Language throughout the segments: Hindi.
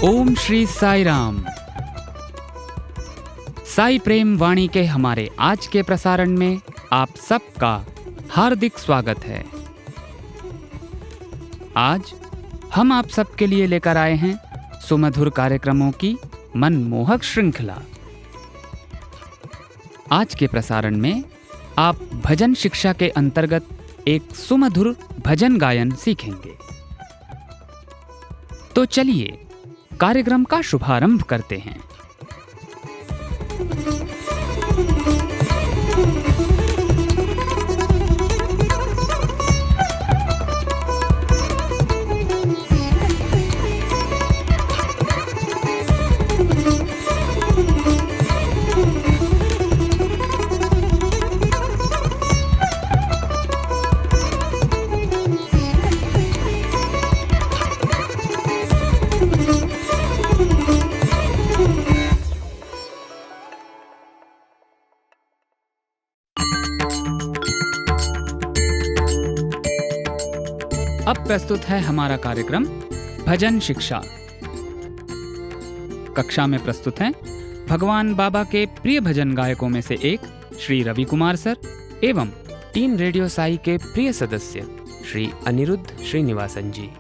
ओम श्री साई राम। साई प्रेम वाणी के हमारे आज के प्रसारण में आप सबका हार्दिक स्वागत है। आज हम आप सबके लिए लेकर आए हैं सुमधुर कार्यक्रमों की मनमोहक श्रृंखला। आज के प्रसारण में आप भजन शिक्षा के अंतर्गत एक सुमधुर भजन गायन सीखेंगे। तो चलिए कार्यक्रम का शुभारंभ करते हैं। अब प्रस्तुत है हमारा कार्यक्रम भजन शिक्षा। कक्षा में प्रस्तुत हैं भगवान बाबा के प्रिय भजन गायकों में से एक श्री रवि कुमार सर एवं टीम रेडियो साई के प्रिय सदस्य श्री अनिरुद्ध श्रीनिवासन जी।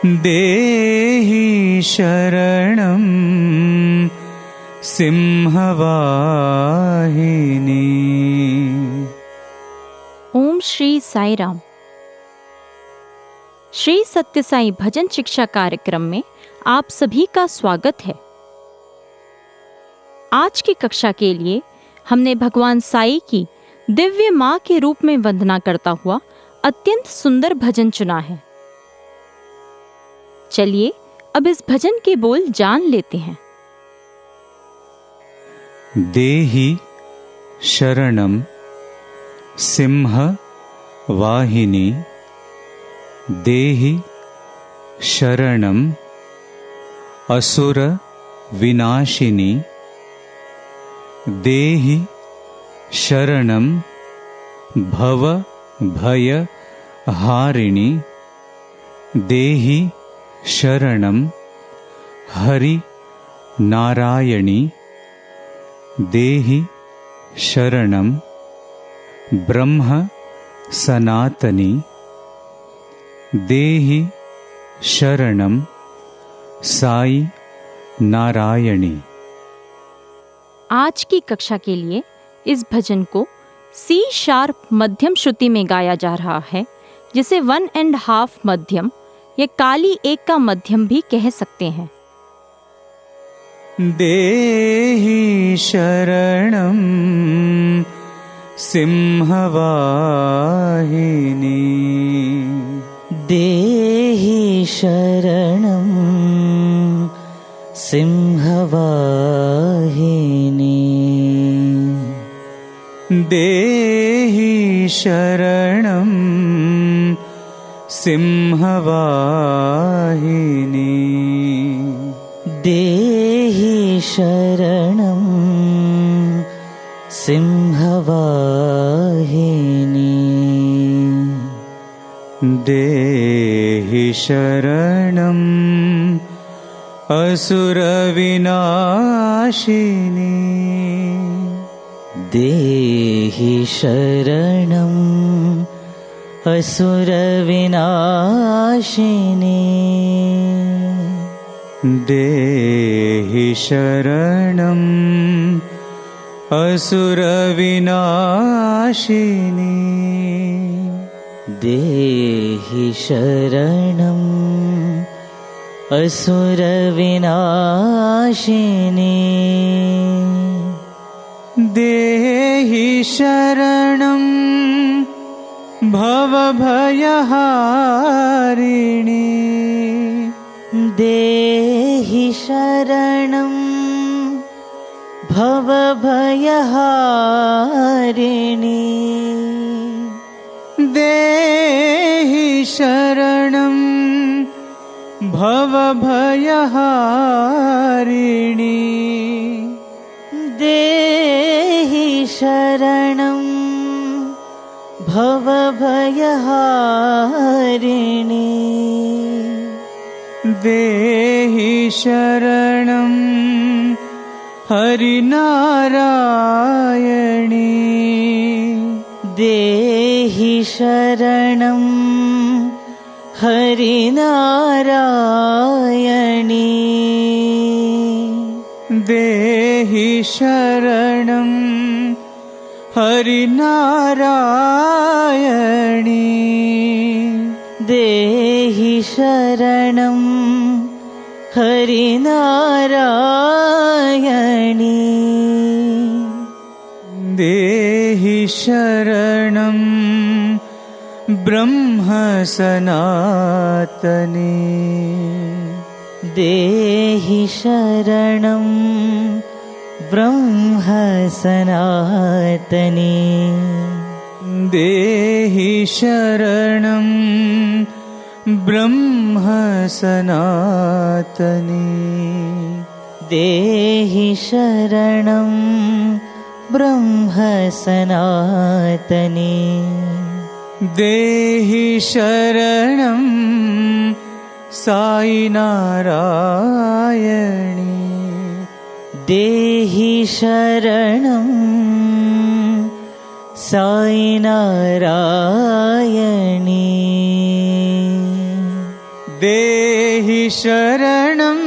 देहि शरणं सिंहवाहिनी। ओम श्री साई राम। श्री सत्य साई भजन शिक्षा कार्यक्रम में आप सभी का स्वागत है। आज की कक्षा के लिए हमने भगवान साई की दिव्य माँ के रूप में वंदना करता हुआ अत्यंत सुंदर भजन चुना है। चलिए अब इस भजन के बोल जान लेते हैं। देहि शरणं सिंहवाहिनी। देहि शरणं असुर विनाशिनी। देहि शरणं भव भय हारिणी। देहि शरणं हरि नारायणी। देहि शरणं ब्रह्म सनातनी। देहि शरणं साई नारायणी। आज की कक्षा के लिए इस भजन को सी शार्प मध्यम श्रुति में गाया जा रहा है, जिसे 1.5 मध्यम या काली 1 का मध्यम भी कह सकते हैं। देहि शरणं सिंहवाहिनी। देहि शरणं सिंहवाहिनी। देहि शरणं सिंहवाहिनी। देहि शरणं सिंहवाहिनी। देहि शरणं असुरविनाशिनी। देहि शरणं असुरविनाशिनी। देहि शरणं असुरविनाशिनी। देहि शरणं असुरविनाशिनी। देहि शरणं भवभयहारिणी। देहि शरणं भवभयहारिणी। देहि शरणं भवभयहारिणी देहि शरणं भवभयहारिणी देहि शरणं हरिनारायणी देहि शरणं हरिनारायणी देहि शरणं हरिनारायणी देहि शरणं हरिनारायणी देहि शरणं ब्रह्मसनातने देहि शरणं ब्रह्मसनातने देहि शरणं ब्रह्मसनातने देहि शरणं ब्रह्मसनातने देहि शरणं साईनारायणी देहि शरणं साईनारायणी देहि शरणं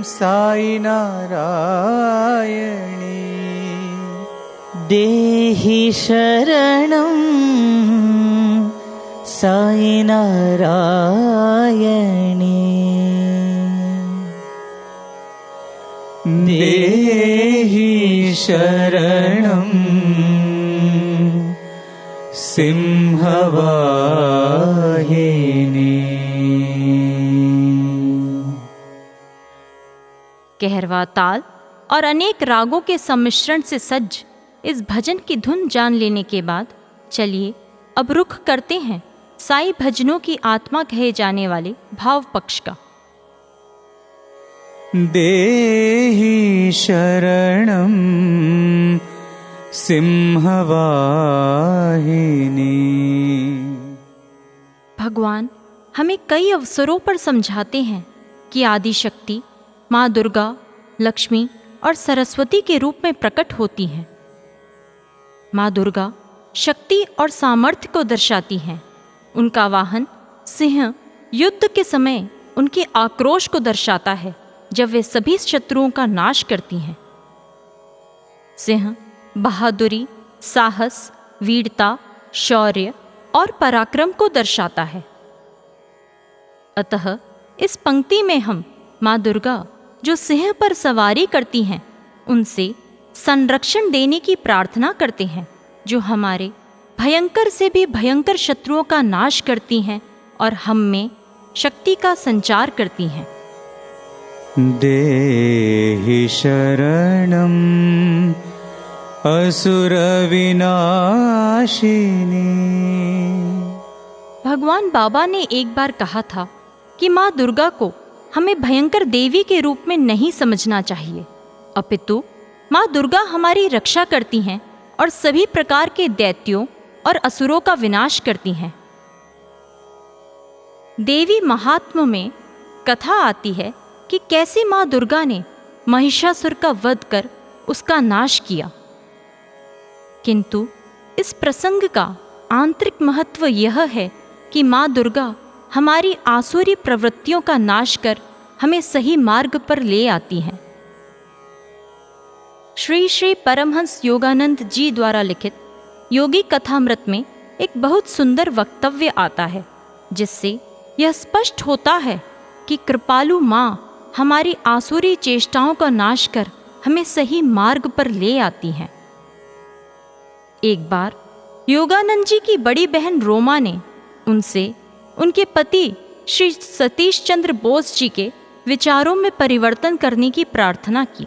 साईनारायणी देहि शरणं साईनारायणी देहि शरणं सिंहवाहिनी कहरवा ताल और अनेक रागों के सम्मिश्रण से सज्ज इस भजन की धुन जान लेने के बाद चलिए अब रुख करते हैं साई भजनों की आत्मा कहे जाने वाले भाव पक्ष का। देहि शरणं सिंहवाहिनी। भगवान हमें कई अवसरों पर समझाते हैं कि आदि शक्ति माँ दुर्गा, लक्ष्मी और सरस्वती के रूप में प्रकट होती हैं। माँ दुर्गा शक्ति और सामर्थ्य को दर्शाती हैं। उनका वाहन सिंह युद्ध के समय उनके आक्रोश को दर्शाता है जब वे सभी शत्रुओं का नाश करती हैं। सिंह बहादुरी, साहस, वीरता, शौर्य और पराक्रम को दर्शाता है। अतः इस पंक्ति में हम माँ दुर्गा जो सिंह पर सवारी करती हैं उनसे संरक्षण देने की प्रार्थना करते हैं, जो हमारे भयंकर से भी भयंकर शत्रुओं का नाश करती हैं और हम में शक्ति का संचार करती हैं। देहि शरणं असुरविनाशिनी। भगवान बाबा ने एक बार कहा था कि माँ दुर्गा को हमें भयंकर देवी के रूप में नहीं समझना चाहिए, अपितु माँ दुर्गा हमारी रक्षा करती हैं और सभी प्रकार के दैत्यों और असुरों का विनाश करती हैं। देवी महात्म्य में कथा आती है कि कैसे माँ दुर्गा ने महिषासुर का वध कर उसका नाश किया। किंतु इस प्रसंग का आंतरिक महत्व यह है कि माँ दुर्गा हमारी आसुरी प्रवृत्तियों का नाश कर हमें सही मार्ग पर ले आती हैं। श्री श्री परमहंस योगानंद जी द्वारा लिखित योगी कथामृत में एक बहुत सुंदर वक्तव्य आता है, जिससे यह स्पष्ट होता है कि कृपालु माँ हमारी आसुरी चेष्टाओं का नाश कर हमें सही मार्ग पर ले आती हैं। एक बार योगानंद जी की बड़ी बहन रोमा ने उनसे उनके पति श्री सतीश चंद्र बोस जी के विचारों में परिवर्तन करने की प्रार्थना की।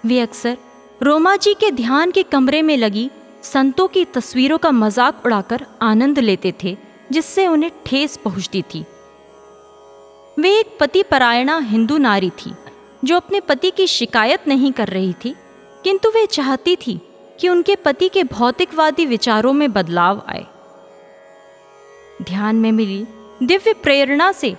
वे अक्सर रोमा जी के ध्यान के कमरे में लगी संतों की तस्वीरों का मजाक उड़ाकर आनंद लेते थे, जिससे उन्हें ठेस पहुंचती थी। वे एक पतिपरायणा हिंदू नारी थी जो अपने पति की शिकायत नहीं कर रही थी, किंतु वे चाहती थी कि उनके पति के भौतिकवादी विचारों में बदलाव आए। ध्यान में मिली दिव्य प्रेरणा से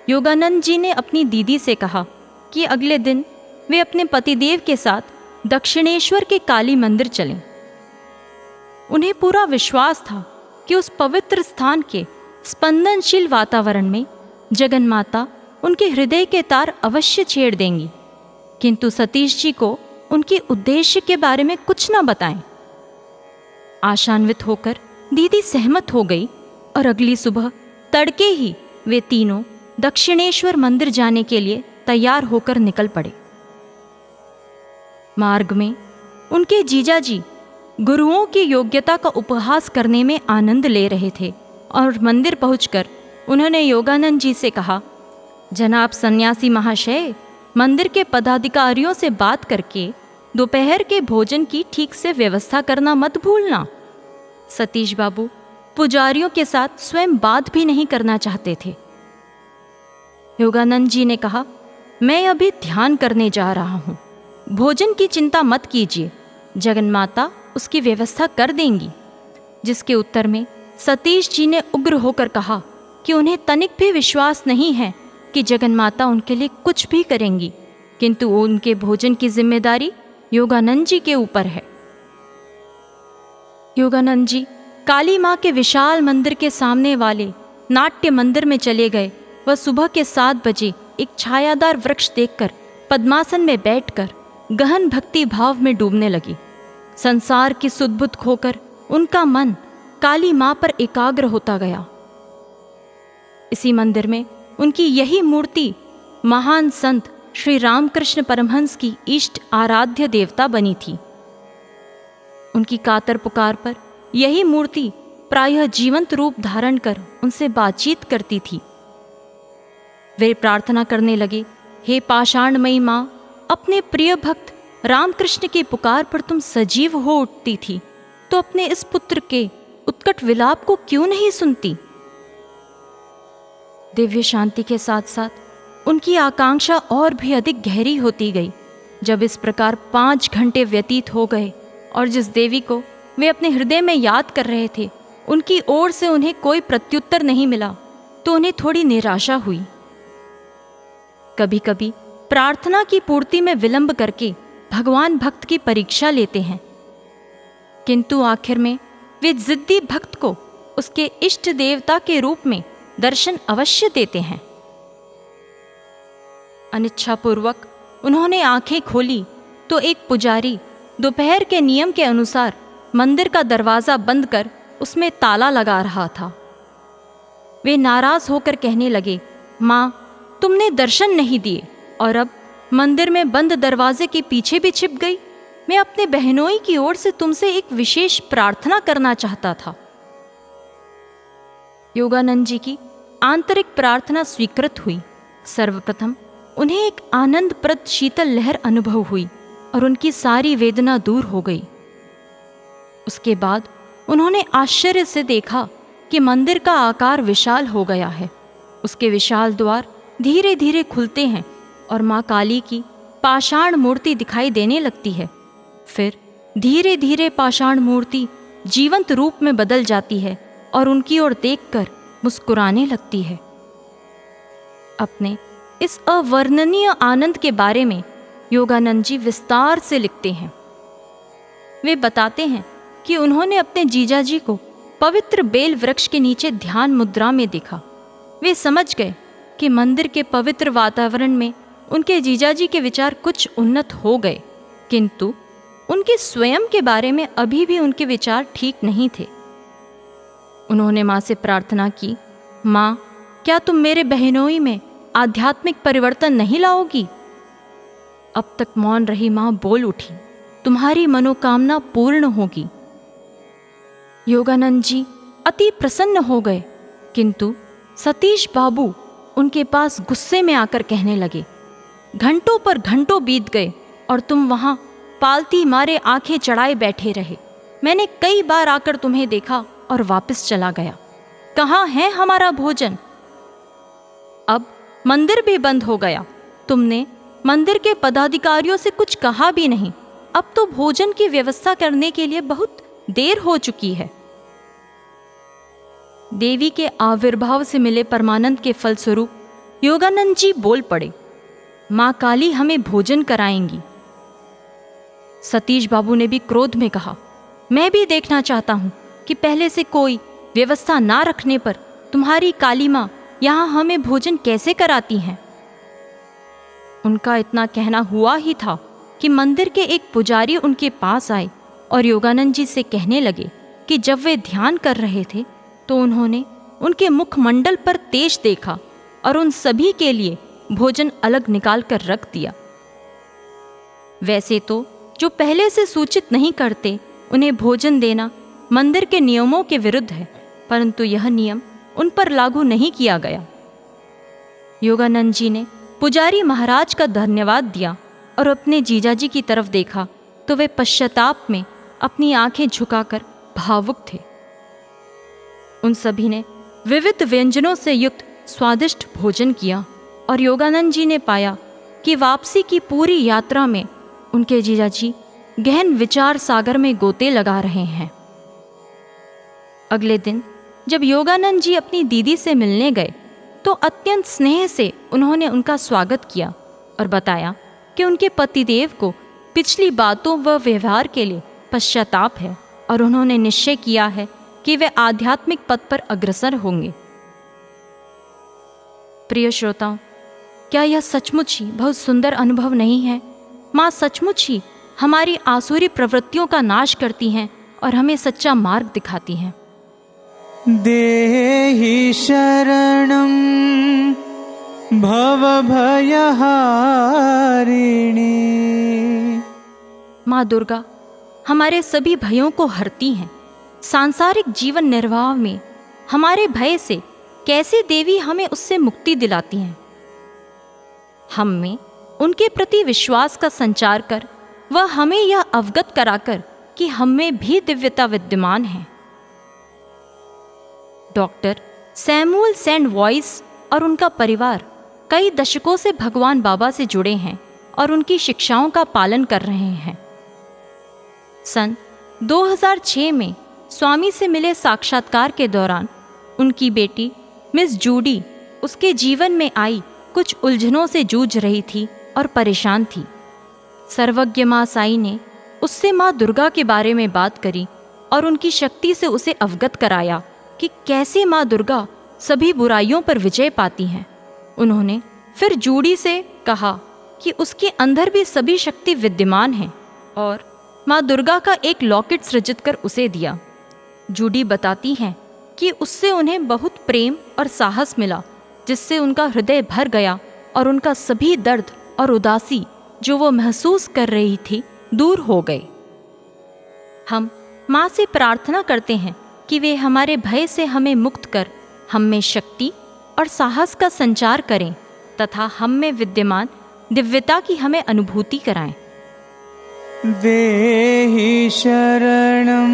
योगानंद जी ने अपनी दीदी से कहा कि अगले दिन वे अपने पतिदेव के साथ दक्षिणेश्वर के काली मंदिर चलें। उन्हें पूरा विश्वास था कि उस पवित्र स्थान के स्पंदनशील वातावरण में जगन माता उनके हृदय के तार अवश्य छेड़ देंगी, किंतु सतीश जी को उनके उद्देश्य के बारे में कुछ न बताएं। आशान्वित होकर दीदी सहमत हो गई और अगली सुबह तड़के ही वे तीनों दक्षिणेश्वर मंदिर जाने के लिए तैयार होकर निकल पड़े। मार्ग में उनके जीजाजी गुरुओं की योग्यता का उपहास करने में आनंद ले रहे थे और मंदिर पहुंचकर उन्होंने योगानंद जी से कहा, जनाब सन्यासी महाशय, मंदिर के पदाधिकारियों से बात करके दोपहर के भोजन की ठीक से व्यवस्था करना मत भूलना। सतीश बाबू पुजारियों के साथ स्वयं बात भी नहीं करना चाहते थे। योगानंद जी ने कहा, मैं अभी ध्यान करने जा रहा हूँ, भोजन की चिंता मत कीजिए, जगन माता उसकी व्यवस्था कर देंगी। जिसके उत्तर में सतीश जी ने उग्र होकर कहा कि उन्हें तनिक भी विश्वास नहीं है कि जगन माता उनके लिए कुछ भी करेंगी, किंतु उनके भोजन की जिम्मेदारी योगानंद जी के ऊपर है। योगानंद जी काली माँ के विशाल मंदिर के सामने वाले नाट्य मंदिर में चले गए। वह सुबह के 7 बजे एक छायादार वृक्ष देखकर पद्मासन में बैठकर गहन भक्ति भाव में डूबने लगी। संसार की सुध-बुध खोकर उनका मन काली माँ पर एकाग्र होता गया। इसी मंदिर में उनकी यही मूर्ति महान संत श्री रामकृष्ण परमहंस की इष्ट आराध्य देवता बनी थी। उनकी कातर पुकार पर यही मूर्ति प्रायः जीवंत रूप धारण कर उनसे बातचीत करती थी। वे प्रार्थना करने लगे, हे पाषाणमयी माँ, अपने प्रिय भक्त रामकृष्ण की पुकार पर तुम सजीव हो उठती थी, तो अपने इस पुत्र के उत्कट विलाप को क्यों नहीं सुनती। दिव्य शांति के साथ साथ उनकी आकांक्षा और भी अधिक गहरी होती गई। जब इस प्रकार 5 घंटे व्यतीत हो गए और जिस देवी को वे अपने हृदय में याद कर रहे थे, उनकी ओर से उन्हें कोई प्रत्युत्तर नहीं मिला, तो उन्हें थोड़ी निराशा हुई। कभी कभी प्रार्थना की पूर्ति में विलंब करके भगवान भक्त की परीक्षा लेते हैं, किंतु आखिर में वे जिद्दी भक्त को उसके इष्ट देवता के रूप में दर्शन अवश्य देते हैं। अनिच्छापूर्वक उन्होंने आंखें खोली तो एक पुजारी दोपहर के नियम के अनुसार मंदिर का दरवाजा बंद कर उसमें ताला लगा रहा था। वे नाराज होकर कहने लगे, माँ, तुमने दर्शन नहीं दिए और अब मंदिर में बंद दरवाजे के पीछे भी छिप गई। मैं अपने बहनोई की ओर से तुमसे एक विशेष प्रार्थना करना चाहता था। योगानंद जी की आंतरिक प्रार्थना स्वीकृत हुई। सर्वप्रथम उन्हें एक आनंदप्रद शीतल लहर अनुभव हुई और उनकी सारी वेदना दूर हो गई। उसके बाद उन्होंने आश्चर्य से देखा कि मंदिर का आकार विशाल हो गया है। उसके विशाल द्वार धीरे धीरे खुलते हैं और माँ काली की पाषाण मूर्ति दिखाई देने लगती है। फिर धीरे धीरे पाषाण मूर्ति जीवंत रूप में बदल जाती है और उनकी ओर देखकर मुस्कुराने लगती है। अपने इस अवर्णनीय आनंद के बारे में योगानंद जी विस्तार से लिखते हैं। वे बताते हैं कि उन्होंने अपने जीजाजी को पवित्र बेल वृक्ष के नीचे ध्यान मुद्रा में देखा। वे समझ गए कि मंदिर के पवित्र वातावरण में उनके जीजाजी के विचार कुछ उन्नत हो गए, किंतु उनके स्वयं के बारे में अभी भी उनके विचार ठीक नहीं थे। उन्होंने माँ से प्रार्थना की, माँ, क्या तुम मेरे बहनोई में आध्यात्मिक परिवर्तन नहीं लाओगी? अब तक मौन रही माँ बोल उठी, तुम्हारी मनोकामना पूर्ण होगी। योगानंद जी अति प्रसन्न हो गए, किंतु सतीश बाबू उनके पास गुस्से में आकर कहने लगे, घंटों पर घंटों बीत गए और तुम वहां पालती मारे आंखें चढ़ाए बैठे रहे। मैंने कई बार आकर तुम्हें देखा और वापस चला गया। कहाँ है हमारा भोजन? अब मंदिर भी बंद हो गया। तुमने मंदिर के पदाधिकारियों से कुछ कहा भी नहीं। अब तो भोजन की व्यवस्था करने के लिए बहुत देर हो चुकी है। देवी के आविर्भाव से मिले परमानंद के फलस्वरूप योगानंद जी बोल पड़े, माँ काली हमें भोजन कराएंगी। सतीश बाबू ने भी क्रोध में कहा, मैं भी देखना चाहता हूं कि पहले से कोई व्यवस्था ना रखने पर तुम्हारी काली माँ यहाँ हमें भोजन कैसे कराती हैं। उनका इतना कहना हुआ ही था कि मंदिर के एक पुजारी उनके पास आए और योगानंद जी से कहने लगे कि जब वे ध्यान कर रहे थे तो उन्होंने उनके मुखमंडल पर तेज देखा और उन सभी के लिए भोजन अलग निकाल कर रख दिया। वैसे तो जो पहले से सूचित नहीं करते उन्हें भोजन देना मंदिर के नियमों के विरुद्ध है, परंतु यह नियम उन पर लागू नहीं किया गया। योगानंद जी ने पुजारी महाराज का धन्यवाद दिया और अपने जीजाजी की तरफ देखा तो वे पश्चाताप में अपनी आंखें झुकाकर भावुक थे। उन सभी ने विविध व्यंजनों से युक्त स्वादिष्ट भोजन किया और योगानंद जी ने पाया कि वापसी की पूरी यात्रा में उनके जीजाजी गहन विचार सागर में गोते लगा रहे हैं। अगले दिन जब योगानंद जी अपनी दीदी से मिलने गए तो अत्यंत स्नेह से उन्होंने उनका स्वागत किया और बताया कि उनके पतिदेव को पिछली बातों व व्यवहार के लिए पश्चाताप है और उन्होंने निश्चय किया है कि वे आध्यात्मिक पथ पर अग्रसर होंगे। प्रिय श्रोताओं, क्या यह सचमुच ही बहुत सुंदर अनुभव नहीं है? माँ सचमुच ही हमारी आसुरी प्रवृत्तियों का नाश करती हैं और हमें सच्चा मार्ग दिखाती हैं। देहि शरणं भवभयहारिणी। माँ दुर्गा हमारे सभी भयों को हरती हैं। सांसारिक जीवन निर्वाह में हमारे भय से कैसे देवी हमें उससे मुक्ति दिलाती हैं। हम में उनके प्रति विश्वास का संचार कर वह हमें यह अवगत कराकर कि हम में भी दिव्यता विद्यमान है। डॉक्टर सैमुअल सेंट वॉइस और उनका परिवार कई दशकों से भगवान बाबा से जुड़े हैं और उनकी शिक्षाओं का पालन कर रहे हैं। सन 2006 में स्वामी से मिले साक्षात्कार के दौरान उनकी बेटी मिस जूडी उसके जीवन में आई कुछ उलझनों से जूझ रही थी और परेशान थी। सर्वज्ञ माँ साई ने उससे माँ दुर्गा के बारे में बात करी और उनकी शक्ति से उसे अवगत कराया कि कैसे माँ दुर्गा सभी बुराइयों पर विजय पाती हैं। उन्होंने फिर जूडी से कहा कि उसके अंदर भी सभी शक्ति विद्यमान है और माँ दुर्गा का एक लॉकेट सृजित कर उसे दिया। जूडी बताती हैं कि उससे उन्हें बहुत प्रेम और साहस मिला, जिससे उनका हृदय भर गया और उनका सभी दर्द और उदासी जो वो महसूस कर रही थी दूर हो गए। हम माँ से प्रार्थना करते हैं कि वे हमारे भय से हमें मुक्त कर हम में शक्ति और साहस का संचार करें तथा हम में विद्यमान दिव्यता की हमें अनुभूति कराएं। देहि शरणं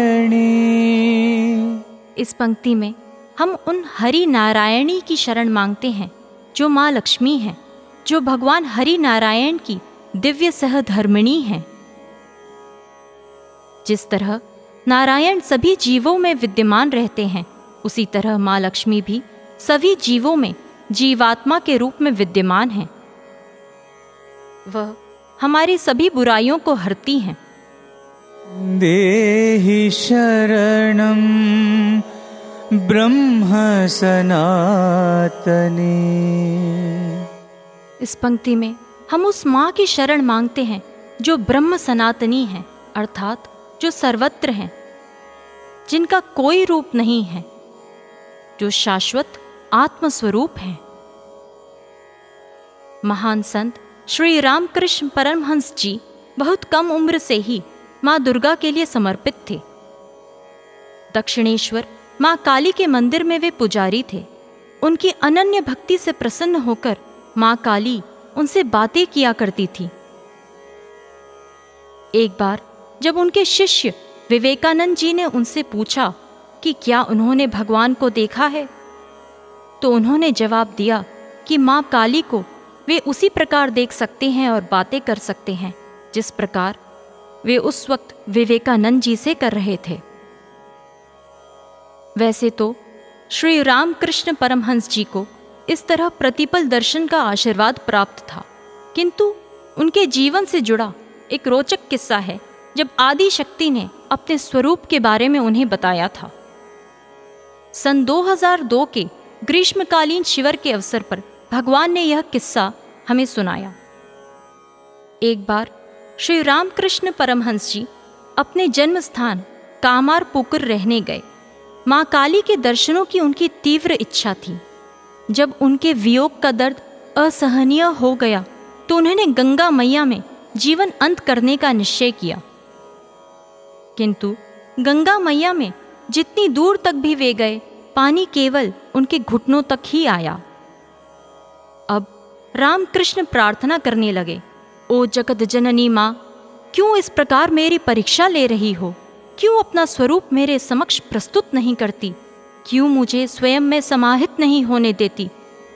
हरिनारायणी। इस पंक्ति में हम उन हरि नारायणी की शरण मांगते हैं जो माँ लक्ष्मी हैं, जो भगवान हरि नारायण की दिव्य सहधर्मिणी हैं। जिस तरह नारायण सभी जीवों में विद्यमान रहते हैं, उसी तरह माँ लक्ष्मी भी सभी जीवों में जीवात्मा के रूप में विद्यमान हैं। वह हमारी सभी बुराइयों को हरती हैं। देहि शरणं ब्रह्म सनातनी। इस पंक्ति में हम उस माँ की शरण मांगते हैं जो ब्रह्म सनातनी है, अर्थात जो सर्वत्र हैं, जिनका कोई रूप नहीं है, जो शाश्वत आत्मस्वरूप हैं। महान संत श्री रामकृष्ण परमहंस जी बहुत कम उम्र से ही माँ दुर्गा के लिए समर्पित थे। दक्षिणेश्वर माँ काली के मंदिर में वे पुजारी थे। उनकी अनन्य भक्ति से प्रसन्न होकर माँ काली उनसे बातें किया करती थी। एक बार जब उनके शिष्य विवेकानंद जी ने उनसे पूछा कि क्या उन्होंने भगवान को देखा है, तो उन्होंने जवाब दिया कि माँ काली को वे उसी प्रकार देख सकते हैं और बातें कर सकते हैं जिस प्रकार वे उस वक्त विवेकानंद जी से कर रहे थे। वैसे तो श्री रामकृष्ण परमहंस जी को इस तरह प्रतिपल दर्शन का आशीर्वाद प्राप्त था, किंतु उनके जीवन से जुड़ा एक रोचक किस्सा है जब आदि शक्ति ने अपने स्वरूप के बारे में उन्हें बताया था। सन 2002 के ग्रीष्मकालीन शिविर के अवसर पर भगवान ने यह किस्सा हमें सुनाया। एक बार श्री रामकृष्ण परमहंस जी अपने जन्म स्थान कामारपुकुर रहने गए। माँ काली के दर्शनों की उनकी तीव्र इच्छा थी। जब उनके वियोग का दर्द असहनीय हो गया तो उन्होंने गंगा मैया में जीवन अंत करने का निश्चय किया, किंतु गंगा मैया में जितनी दूर तक भी वे गए, पानी केवल उनके घुटनों तक ही आया। अब रामकृष्ण प्रार्थना करने लगे, ओ जगत जननी माँ, क्यों इस प्रकार मेरी परीक्षा ले रही हो? क्यों अपना स्वरूप मेरे समक्ष प्रस्तुत नहीं करती? क्यों मुझे स्वयं में समाहित नहीं होने देती?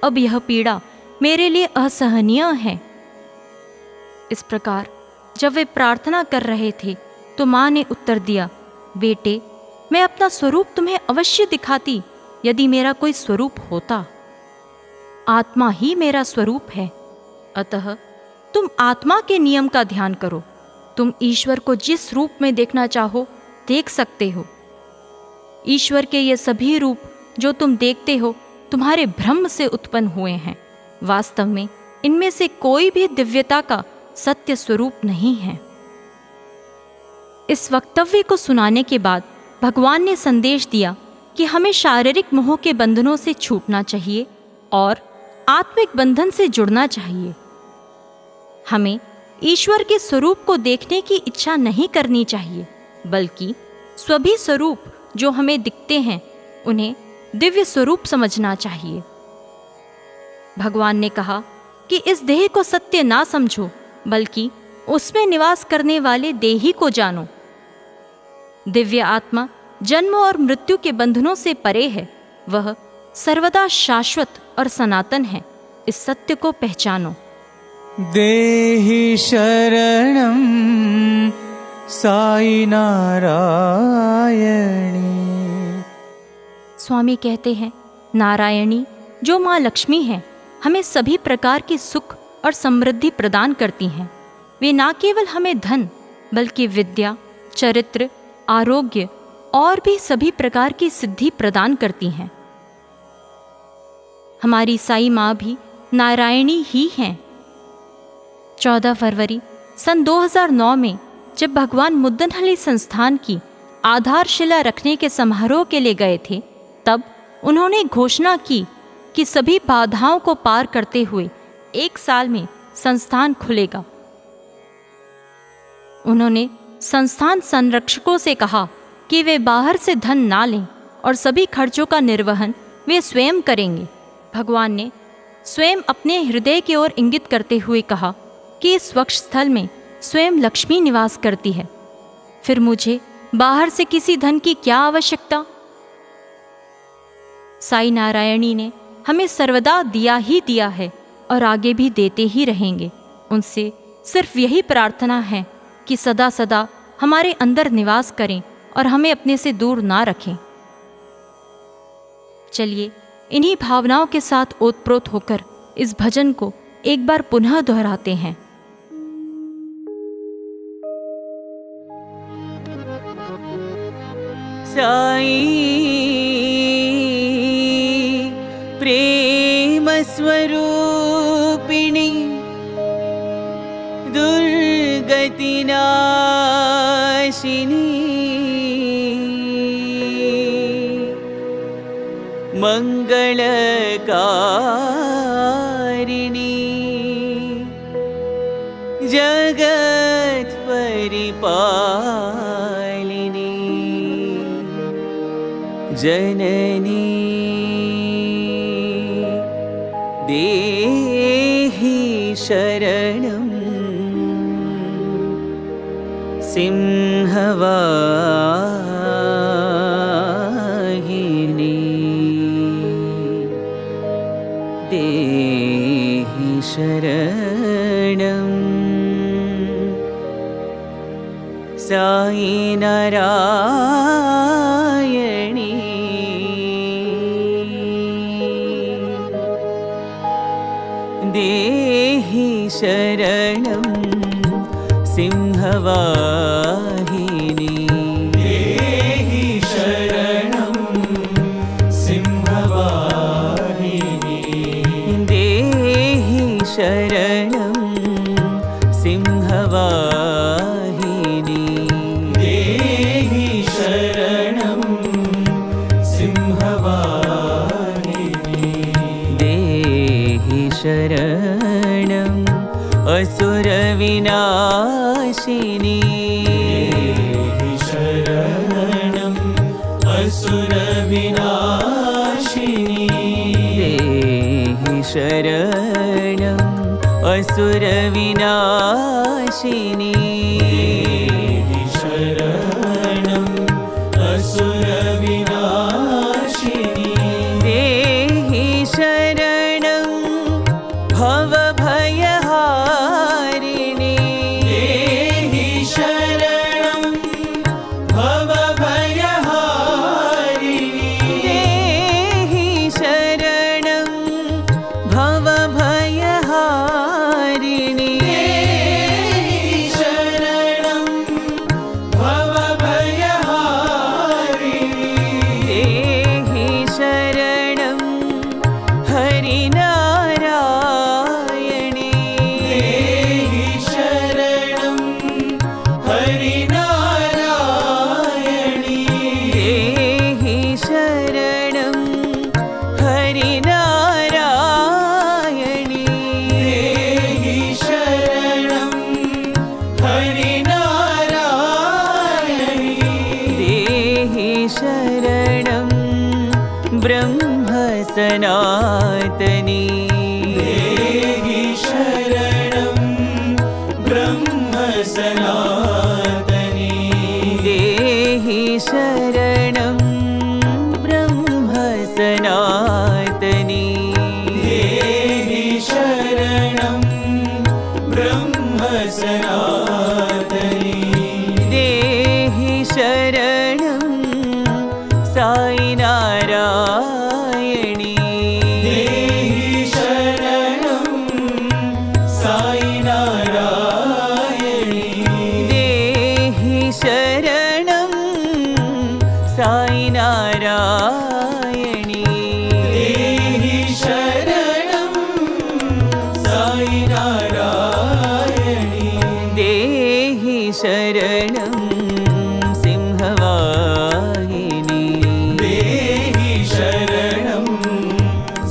अब यह पीड़ा मेरे लिए असहनीय है। इस प्रकार जब वे प्रार्थना कर रहे थे तो माँ ने उत्तर दिया, बेटे, मैं अपना स्वरूप तुम्हें अवश्य दिखाती यदि मेरा कोई स्वरूप होता। आत्मा ही मेरा स्वरूप है, अतः तुम आत्मा के नियम का ध्यान करो। तुम ईश्वर को जिस रूप में देखना चाहो देख सकते हो। ईश्वर के ये सभी रूप जो तुम देखते हो तुम्हारे भ्रम से उत्पन्न हुए हैं। वास्तव में इनमें से कोई भी दिव्यता का सत्य स्वरूप नहीं है। इस वक्तव्य को सुनाने के बाद भगवान ने संदेश दिया कि हमें शारीरिक मोह के बंधनों से छूटना चाहिए और आत्मिक बंधन से जुड़ना चाहिए। हमें ईश्वर के स्वरूप को देखने की इच्छा नहीं करनी चाहिए, बल्कि सभी स्वरूप जो हमें दिखते हैं उन्हें दिव्य स्वरूप समझना चाहिए। भगवान ने कहा कि इस देह को सत्य ना समझो, बल्कि उसमें निवास करने वाले देही को जानो। दिव्य आत्मा जन्म और मृत्यु के बंधनों से परे है, वह सर्वदा शाश्वत और सनातन है। इस सत्य को पहचानो। देहि शरणं साई नारायणी। स्वामी कहते हैं, नारायणी जो माँ लक्ष्मी हैं, हमें सभी प्रकार की सुख और समृद्धि प्रदान करती हैं। वे न केवल हमें धन बल्कि विद्या, चरित्र, आरोग्य और भी सभी प्रकार की सिद्धि प्रदान करती हैं। हमारी साई माँ भी नारायणी ही हैं। 14 फरवरी सन 2009 में जब भगवान मुद्दनहल्ली संस्थान की आधारशिला रखने के समारोह के लिए गए थे, तब उन्होंने घोषणा की कि सभी बाधाओं को पार करते हुए 1 साल में संस्थान खुलेगा। उन्होंने संस्थान संरक्षकों से कहा कि वे बाहर से धन ना लें और सभी खर्चों का निर्वहन वे स्वयं करेंगे। भगवान ने स्वयं अपने हृदय की ओर इंगित करते हुए कहा कि इस वक्ष स्थल में स्वयं लक्ष्मी निवास करती है, फिर मुझे बाहर से किसी धन की क्या आवश्यकता। साई नारायणी ने हमें सर्वदा दिया ही दिया है और आगे भी देते ही रहेंगे। उनसे सिर्फ यही प्रार्थना है कि सदा सदा हमारे अंदर निवास करें और हमें अपने से दूर ना रखें। चलिए इन्हीं भावनाओं के साथ ओतप्रोत होकर इस भजन को एक बार पुनः दोहराते हैं। साई प्रेम स्वरूपिणी दुर्गति नाशिनी मंगलकारिणी जगत परिपालिनी जननी देहि शरणं सिंहवाहिनी। असुरविनाशिनी शरणम् असुरविनाशिनी देहि शरणम् असुरविनाशिनी शरणम् असुरविनाशिनी देहि शरणं भवभयहारिणी देहि शरणं भवभयहारिणी देहि शरणं भवभयहारिणी देहि शरणं भवभयहारिणी देहि शरणं हरिनारायणी देहि शरणं हरिनारायणी देहि शरणं हरिनारायणी देहि शरणं हरिनारायणी देहि शरणं ब्रह्म सनातनी देहि शरणं ब्रह्म सनातनी देहि शरणं ब्रह्म सनातनी देहि शरणं ब्रह्म सनातनी देहि शरणं साई नारायणी देहि शरणं साई नारायणी देहि शरणं साई नारायणी देहि शरणं साई नारायणी देहि शरणं सिंहवाहिनी देहि शरणं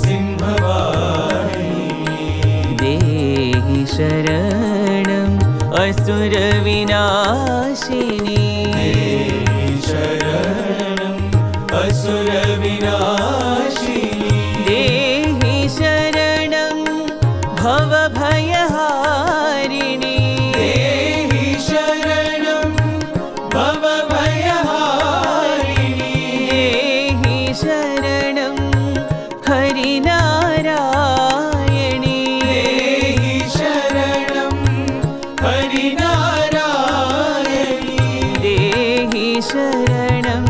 सिंहवाहिनी देहि शरणम् असुरविनाशिनी देहि शरणम् असुरविनाशिनी देहि शरणं भवभयहारिणी देहि शरणं भवभयहारिणी देहि शरणं हरिनारायणी देहि शरणं हरिनारायणी देहि शरणं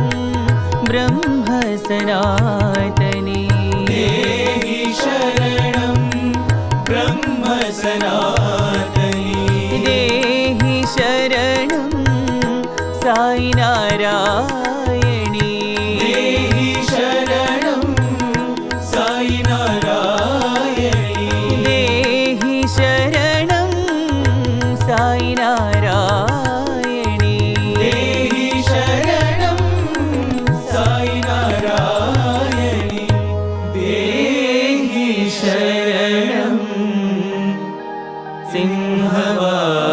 ब्रह्म सनातनी देहि शरणं ब्रह्म सनातनी देहि शरणं साई नारायणी देहि शरणं साई नारायणी देहि शरणं साई नारायणी देहि शरणं साई नारायणी देहि शरणं सिंहवाहिनी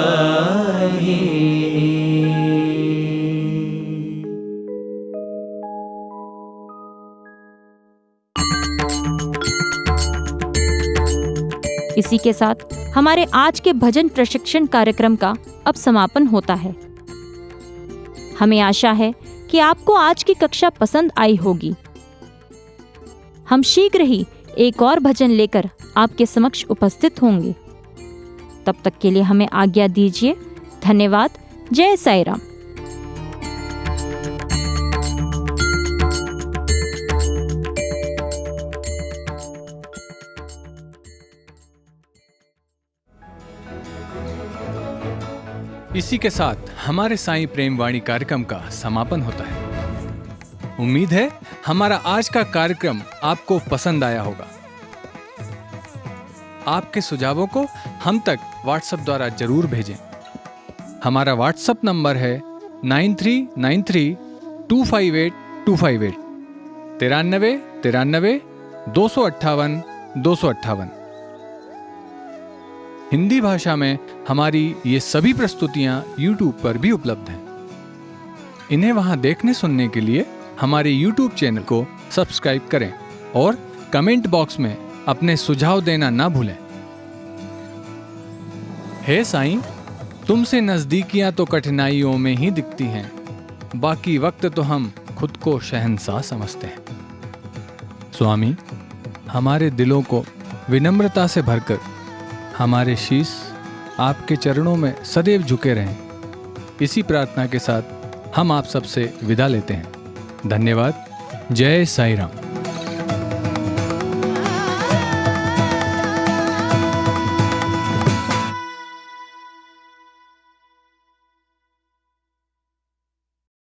इसी के साथ हमारे आज के भजन प्रशिक्षण कार्यक्रम का अब समापन होता है। हमें आशा है कि आपको आज की कक्षा पसंद आई होगी। हम शीघ्र ही एक और भजन लेकर आपके समक्ष उपस्थित होंगे। तब तक के लिए हमें आज्ञा दीजिए। धन्यवाद। जय साईं राम। इसी के साथ हमारे साईं प्रेम वाणी कार्यक्रम का समापन होता है। उम्मीद है हमारा आज का कार्यक्रम आपको पसंद आया होगा। आपके सुझावों को हम तक व्हाट्सएप द्वारा जरूर भेजें। हमारा व्हाट्सएप नंबर है 9393258258 93 93 258 258। हिंदी भाषा में हमारी ये सभी प्रस्तुतियां YouTube पर भी उपलब्ध हैं। इन्हें वहां देखने सुनने के लिए हमारे YouTube चैनल को सब्सक्राइब करें और कमेंट बॉक्स में अपने सुझाव देना ना भूलें। हे साईं, तुमसे नजदीकियां तो कठिनाइयों में ही दिखती हैं, बाकी वक्त तो हम खुद को शहंशाह समझते हैं। स्वामी, हमारे दिलों को विनम्रता से भरकर हमारे शीश आपके चरणों में सदैव झुके रहें। इसी प्रार्थना के साथ हम आप सबसे विदा लेते हैं। धन्यवाद। जय साईं राम।